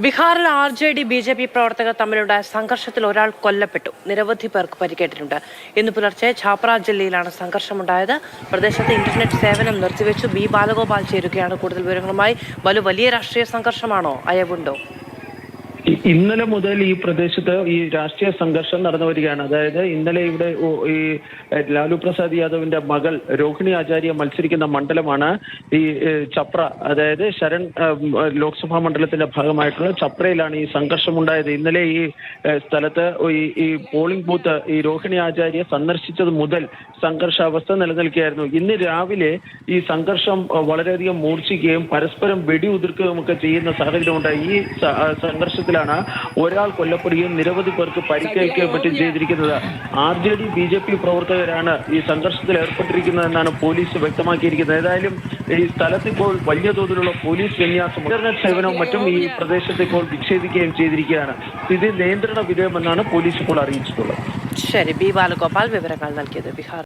ബീഹാറിൽ RJD BJP പ്രവർത്തകർ തമ്മിലുണ്ടായ സംഘർഷത്തിൽ ഒരാൾ കൊല്ലപ്പെട്ടു. നിരവധി പേർക്ക് പരിക്കേറ്റിട്ടുണ്ട്. ഇന്ന് പുലർച്ചെ ഛാപ്ര ജില്ലയിലാണ് സംഘർഷമുണ്ടായത്. പ്രദേശത്ത് ഇന്റർനെറ്റ് സേവനം നിർത്തിവെച്ചു. ബി ബാലഗോപാൽ ചേരുകയാണ് കൂടുതൽ വിവരങ്ങളുമായി. വലിയ രാഷ്ട്രീയ സംഘർഷമാണോ? അയവുണ്ടോ? ഇന്നലെ മുതൽ ഈ പ്രദേശത്ത് ഈ രാഷ്ട്രീയ സംഘർഷം നടന്നു വരികയാണ്. അതായത് ഇന്നലെ ഇവിടെ ഈ ലാലു പ്രസാദ് യാദവിന്റെ മകൾ രോഹിണി ആചാര്യ മത്സരിക്കുന്ന മണ്ഡലമാണ് ഈ ചപ്ര. അതായത് ശരൺ ലോക്സഭാ മണ്ഡലത്തിന്റെ ഭാഗമായിട്ടുള്ള ചപ്രയിലാണ് ഈ സംഘർഷം ഉണ്ടായത്. ഇന്നലെ ഈ സ്ഥലത്ത് ഈ പോളിംഗ് ബൂത്ത് ഈ രോഹിണി ആചാര്യ സന്ദർശിച്ചത് മുതൽ സംഘർഷാവസ്ഥ നിലനിൽക്കുകയായിരുന്നു. ഇന്ന് രാവിലെ ഈ സംഘർഷം വളരെയധികം മൂർച്ഛിക്കുകയും പരസ്പരം വെടിയുതിർക്കുകയും ഒക്കെ ചെയ്യുന്ന സാഹചര്യമുണ്ടായി. ഈ സംഘർഷത്തിൽ ഒരാൾ കൊല്ലപ്പെടുകയും നിരവധി പേർക്ക് പരിക്കേൽക്കുകയും മറ്റും ചെയ്തിരിക്കുന്നത്. RJD BJP പ്രവർത്തകരാണ് ഈ സംഘർഷത്തിൽ ഏർപ്പെട്ടിരിക്കുന്നതെന്നാണ് പോലീസ് വ്യക്തമാക്കിയിരിക്കുന്നത്. ഏതായാലും ഈ സ്ഥലത്ത് ഇപ്പോൾ വലിയ തോതിലുള്ള പോലീസ് വിന്യാസം, ഇന്റർനെറ്റ് സേവനവും മറ്റും ഈ പ്രദേശത്ത് ഇപ്പോൾ വിച്ഛേദിക്കുകയും ചെയ്തിരിക്കുകയാണ്. ഇത് നിയന്ത്രണ വിധേയമെന്നാണ് പോലീസ് ഇപ്പോൾ അറിയിച്ചിട്ടുള്ളത്. ശരി, ബി ബാലഗോപാൽ വിവരങ്ങൾ നൽകിയത്. ബീഹാർ